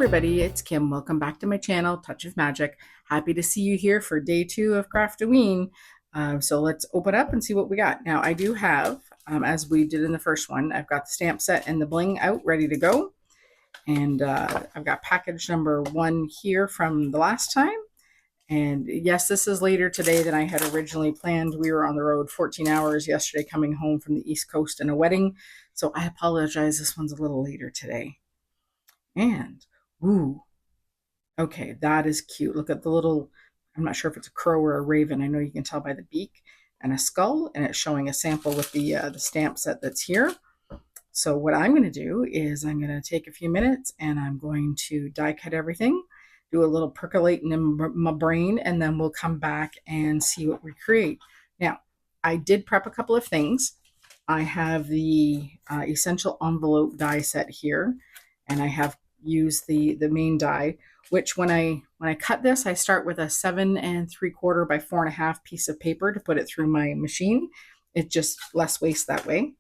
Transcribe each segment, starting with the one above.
everybody, it's Kim. Welcome back to my channel, Touch of Magic. Happy to see you here for day 2 of Craftoween. So let's open up and see what we got. Now I do have, as we did in the first one, I've got the stamp set and the bling out ready to go. And I've got package number 1 here from the last time. And yes, this is later today than I had originally planned. We were on the road 14 hours yesterday coming home from the East Coast in a wedding. So I apologize, this one's a little later today. And ooh, okay, that is cute. Look at the little, I'm not sure if it's a crow or a raven. I know you can tell by the beak and a skull, and it's showing a sample with the stamp set that's here. So what I'm going to do is I'm going to take a few minutes and I'm going to die cut everything, do a little percolating in my brain, and then we'll come back and see what we create. Now, I did prep a couple of things. I have the essential envelope die set here, and I have used the main die, which when I cut this, I start with a 7 3/4 by 4.5 piece of paper to put it through my machine. It's just less waste that way.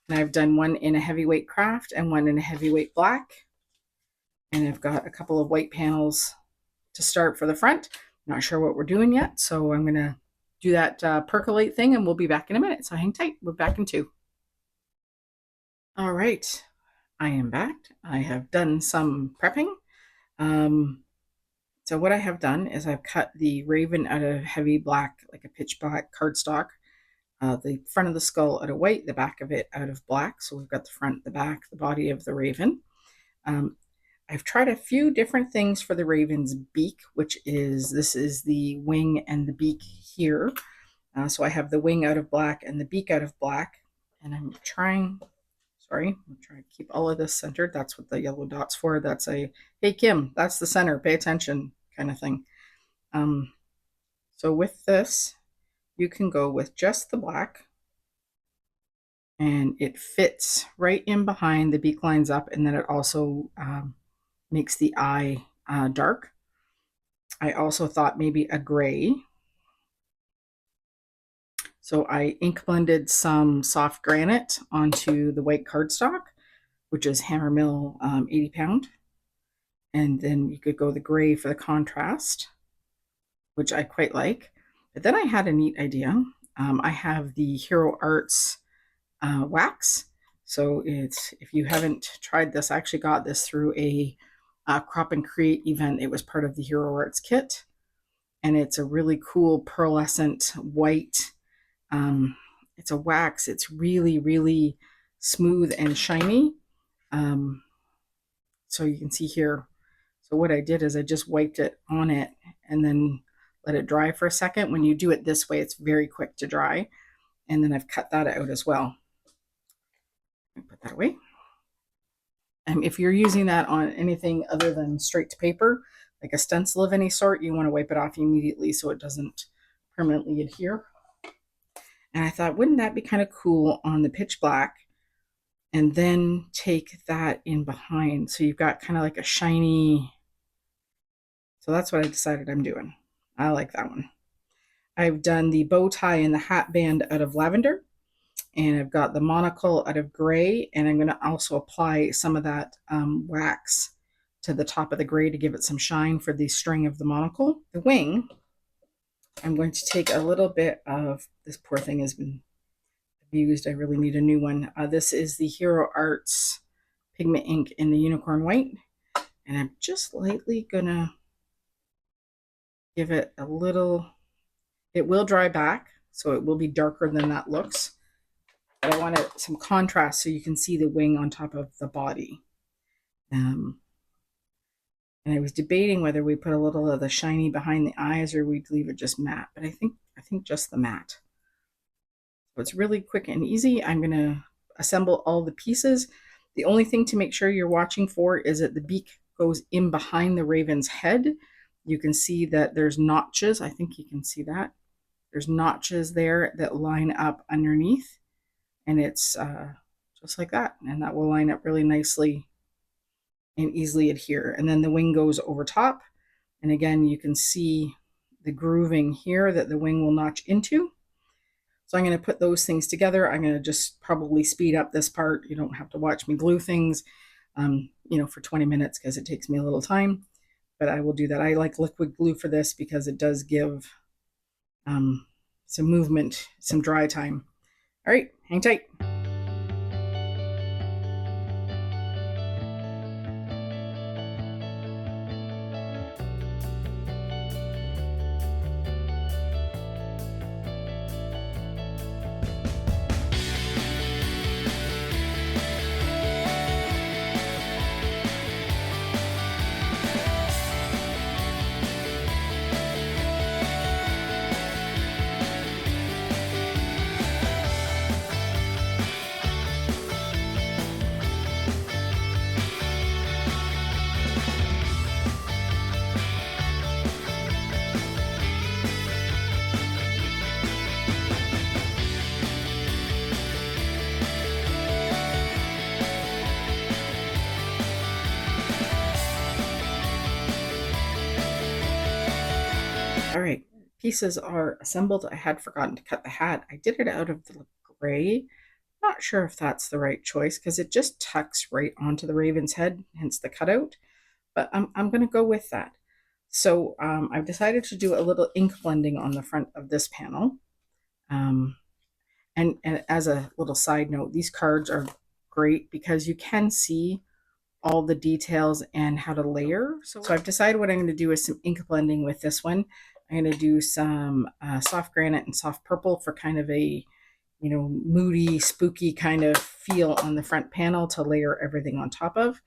And I've done one in a heavyweight craft and one in a heavyweight black. And I've got a couple of white panels to start for the front. Not sure what we're doing yet, so I'm gonna do that percolate thing and we'll be back in a minute. So hang tight, we're back in 2. All right, I am back. I have done some prepping. So what I have done is I've cut the raven out of heavy black, like a pitch black cardstock, the front of the skull out of white, the back of it out of black. So we've got the front, the back, the body of the raven. I've tried a few different things for the raven's beak, which is, this is the wing and the beak here. So I have the wing out of black and the beak out of black, and I'm trying, sorry, I'm trying to keep all of this centered. That's what the yellow dot's for. That's a, hey Kim, that's the center, pay attention kind of thing. So with this, you can go with just the black, and it fits right in behind, the beak lines up, and then it also makes the eye dark. I also thought maybe a gray. So I ink blended some soft granite onto the white cardstock, which is Hammermill 80 pound. And then you could go the gray for the contrast, which I quite like. But then I had a neat idea. I have the Hero Arts wax. So it's, if you haven't tried this, I actually got this through a Crop and Create event. It was part of the Hero Arts kit. And it's a really cool pearlescent white. It's a wax. It's really, really smooth and shiny. So you can see here. So what I did is I just wiped it on it and then let it dry for a second. When you do it this way, it's very quick to dry. And then I've cut that out as well. Put that away. And if you're using that on anything other than straight to paper, like a stencil of any sort, you want to wipe it off immediately so it doesn't permanently adhere. And I thought, wouldn't that be kind of cool on the pitch black? And then take that in behind. So you've got kind of like a shiny. So that's what I decided I'm doing. I like that one. I've done the bow tie and the hat band out of lavender. And I've got the monocle out of gray. And I'm going to also apply some of that wax to the top of the gray to give it some shine for the string of the monocle. The wing, I'm going to take a little bit of, this poor thing has been abused. I really need a new one. This is the Hero Arts pigment ink in the unicorn white. And I'm just lightly gonna give it a little, it will dry back, so it will be darker than that looks. But I wanted some contrast so you can see the wing on top of the body. And I was debating whether we put a little of the shiny behind the eyes or we'd leave it just matte, but I think just the matte. So it's really quick and easy. I'm going to assemble all the pieces. The only thing to make sure you're watching for is that the beak goes in behind the raven's head. You can see that there's notches. I think you can see that. There's notches there that line up underneath, and it's just like that. And that will line up really nicely and easily adhere. And then the wing goes over top. And again, you can see the grooving here that the wing will notch into. So I'm going to put those things together. I'm going to just probably speed up this part. You don't have to watch me glue things. you know, for 20 minutes because it takes me a little time, but I will do that. I like liquid glue for this because it does give some movement, some dry time. All right, hang tight. All right, pieces are assembled. I had forgotten to cut the hat. I did it out of the gray. Not sure if that's the right choice because it just tucks right onto the raven's head, hence the cutout, but I'm going to go with that. So I've decided to do a little ink blending on the front of this panel. And as a little side note, these cards are great because you can see all the details and how to layer. So I've decided what I'm going to do is some ink blending with this one. I'm going to do some soft granite and soft purple for kind of a, you know, moody, spooky kind of feel on the front panel to layer everything on top of.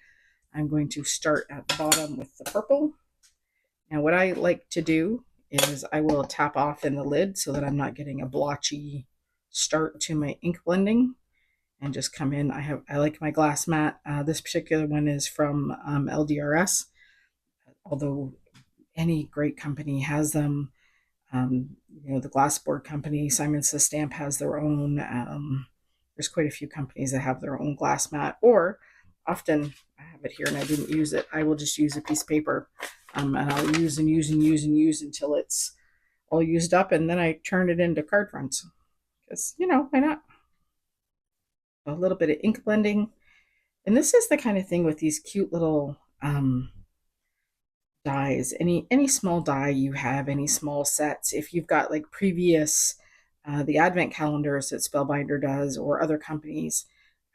I'm going to start at the bottom with the purple. Now what I like to do is I will tap off in the lid so that I'm not getting a blotchy start to my ink blending, and just come in. I like my glass mat. This particular one is from LDRS, although any great company has them. You know, the glassboard company, Simon Says Stamp, has their own. There's quite a few companies that have their own glass mat, or often I have it here and I didn't use it. I will just use a piece of paper, and I'll use and use and use and use until it's all used up, and then I turn it into card fronts. Because, you know, why not? A little bit of ink blending. And this is the kind of thing with these cute little dies. Any small die you have, any small sets, if you've got like previous the advent calendars that Spellbinder does or other companies,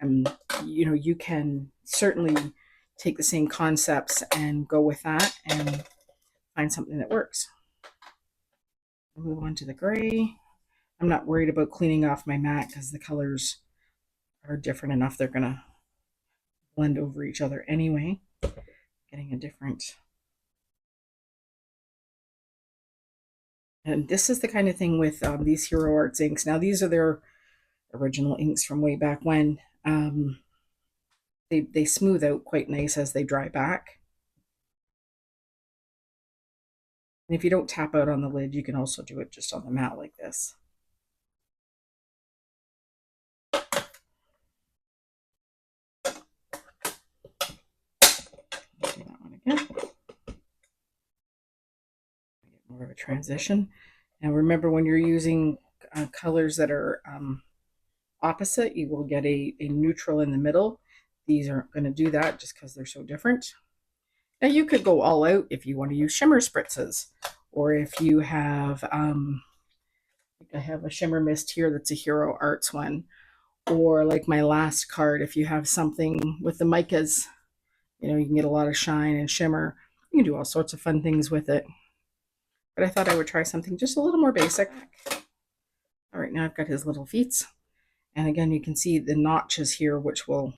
you know, you can certainly take the same concepts and go with that and find something that works. I'll move on to the gray. I'm not worried about cleaning off my mat because the colors are different enough. They're gonna blend over each other anyway. Getting a different. And this is the kind of thing with these Hero Arts inks. Now these are their original inks from way back when. They smooth out quite nice as they dry back. And if you don't tap out on the lid, you can also do it just on the mat like this. Do that one again. Get more of a transition. Now remember, when you're using colors that are opposite, you will get a neutral in the middle. These aren't going to do that just because they're so different. Now you could go all out if you want to use shimmer spritzes, or if you have, I have a shimmer mist here that's a Hero Arts one, or like my last card, if you have something with the micas, you know, you can get a lot of shine and shimmer. You can do all sorts of fun things with it. But I thought I would try something just a little more basic. All right, now I've got his little feet. And again, you can see the notches here, which will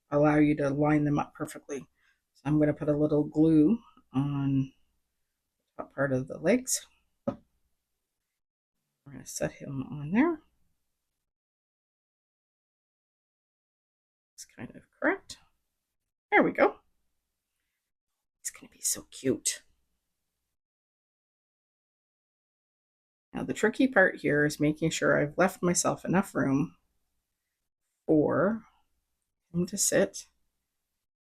allow you to line them up perfectly. So I'm going to put a little glue on the top part of the legs. We're going to set him on there. It's kind of correct. There we go. It's going to be so cute. Now the tricky part here is making sure I've left myself enough room for him to sit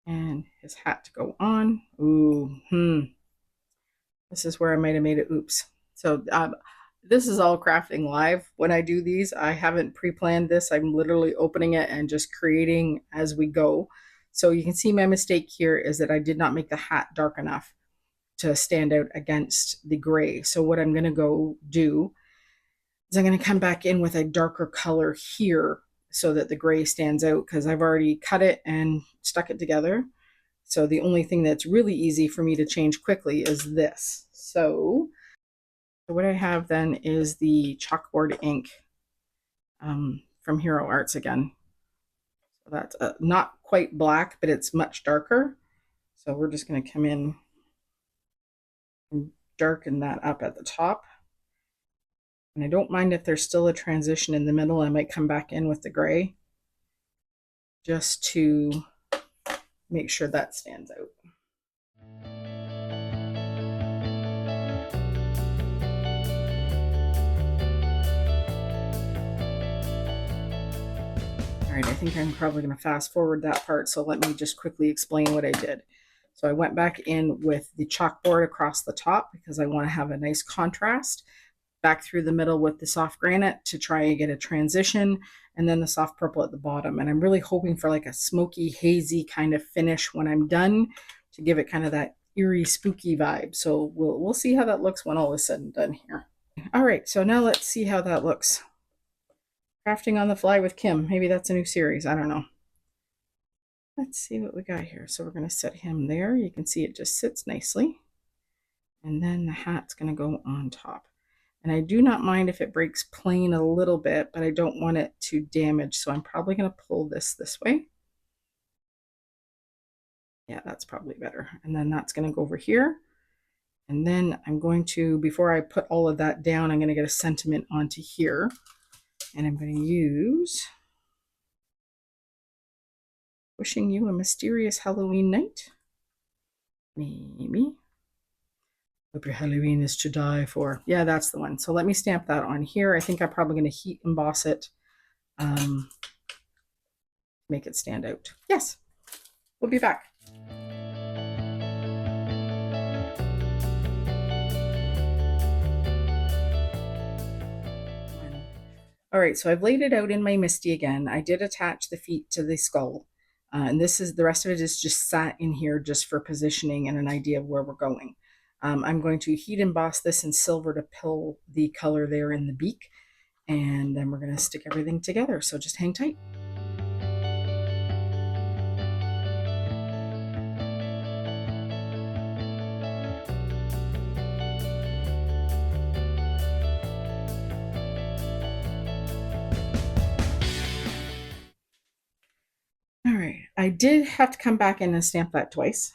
and his hat to go on. Ooh, This is where I might have made it oops. So this is all crafting live. When I do these, I haven't pre-planned this. I'm literally opening it and just creating as we go. So you can see my mistake here is that I did not make the hat dark enough to stand out against the gray. So what I'm going to go do is I'm going to come back in with a darker color here so that the gray stands out, because I've already cut it and stuck it together. So the only thing that's really easy for me to change quickly is this. So what I have then is the chalkboard ink from Hero Arts again. So that's not quite black, but it's much darker. So we're just going to come in and darken that up at the top. And I don't mind if there's still a transition in the middle. I might come back in with the gray just to make sure that stands out. All right, I think I'm probably going to fast forward that part, so let me just quickly explain what I did. So I went back in with the chalkboard across the top because I want to have a nice contrast, back through the middle with the soft granite to try and get a transition, and then the soft purple at the bottom. And I'm really hoping for like a smoky, hazy kind of finish when I'm done to give it kind of that eerie, spooky vibe. So we'll see how that looks when all is said and done here. All right, so now let's see how that looks. Crafting on the fly with Kim. Maybe that's a new series. I don't know. Let's see what we got here. So we're going to set him there. You can see it just sits nicely. And then the hat's going to go on top. And I do not mind if it breaks plain a little bit, but I don't want it to damage. So I'm probably going to pull this way. Yeah, that's probably better. And then that's going to go over here. And then I'm going to, before I put all of that down, I'm going to get a sentiment onto here. And I'm going to use Wishing You a Mysterious Halloween Night. Maybe. Hope your Halloween is to die for. Yeah, that's the one. So let me stamp that on here. I think I'm probably going to heat emboss it. Make it stand out. Yes. We'll be back. All right, so I've laid it out in my Misty again. I did attach the feet to the skull. And this is, the rest of it is just sat in here just for positioning and an idea of where we're going. I'm going to heat emboss this in silver to pull the color there in the beak. And then we're going to stick everything together. So just hang tight. All right, I did have to come back in and stamp that twice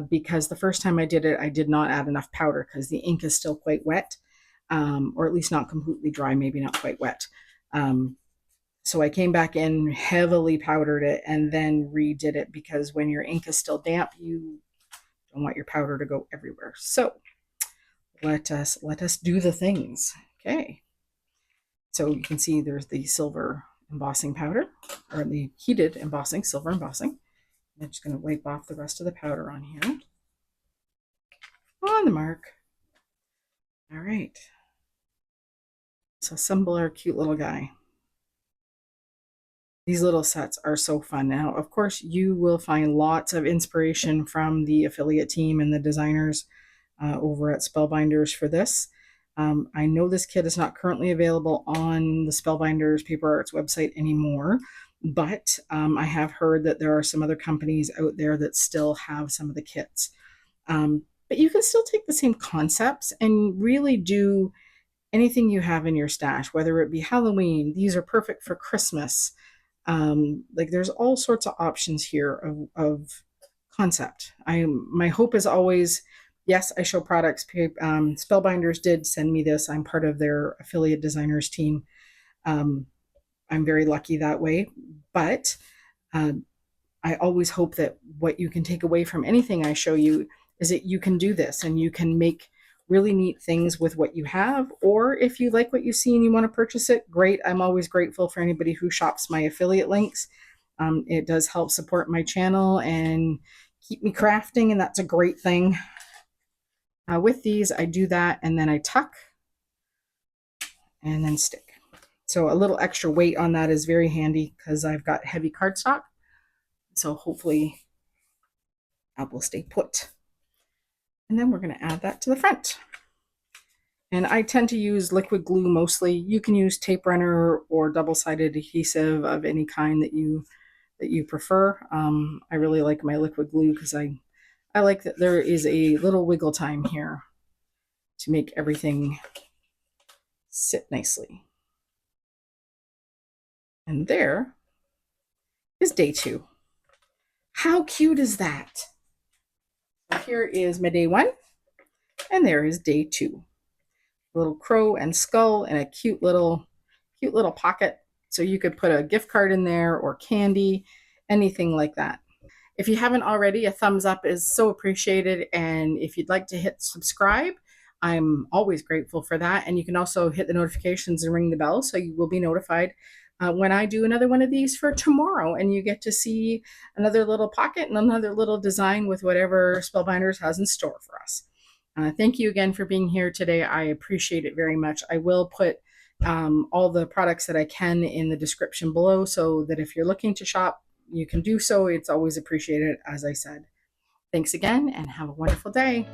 because the first time I did it, I did not add enough powder because the ink is still quite wet, or at least not completely dry, maybe not quite wet. So I came back in, heavily powdered it, and then redid it because when your ink is still damp, you don't want your powder to go everywhere. So let us do the things. Okay. So you can see there's the silver embossing powder, or the heated embossing, silver embossing. I'm just going to wipe off the rest of the powder on here. On the mark. All right. So assemble our cute little guy. These little sets are so fun. Now, of course, you will find lots of inspiration from the affiliate team and the designers over at Spellbinders for this. I know this kit is not currently available on the Spellbinders Paper Arts website anymore, but I have heard that there are some other companies out there that still have some of the kits. But you can still take the same concepts and really do anything you have in your stash, whether it be Halloween. These are perfect for Christmas. Like there's all sorts of options here of concept. My hope is always, yes, I show products. Spellbinders did send me this. I'm part of their affiliate designers team. I'm very lucky that way. But I always hope that what you can take away from anything I show you is that you can do this and you can make really neat things with what you have. Or if you like what you see and you want to purchase it, great. I'm always grateful for anybody who shops my affiliate links. It does help support my channel and keep me crafting, and that's a great thing. With these, I do that, and then I tuck and then stick. So a little extra weight on that is very handy because I've got heavy cardstock. So hopefully that will stay put. And then we're going to add that to the front. And I tend to use liquid glue mostly. You can use tape runner or double-sided adhesive of any kind that you prefer. I really like my liquid glue because I like that there is a little wiggle time here to make everything sit nicely. And there is day 2. How cute is that? So here is my day 1, and there is day 2. Little crow and skull and a cute little pocket. So you could put a gift card in there or candy, anything like that. If you haven't already, a thumbs up is so appreciated. And if you'd like to hit subscribe, I'm always grateful for that. And you can also hit the notifications and ring the bell so you will be notified when I do another one of these for tomorrow. And you get to see another little pocket and another little design with whatever Spellbinders has in store for us. Thank you again for being here today. I appreciate it very much. I will put all the products that I can in the description below so that if you're looking to shop, you can do so. It's always appreciated, as I said. Thanks again and have a wonderful day.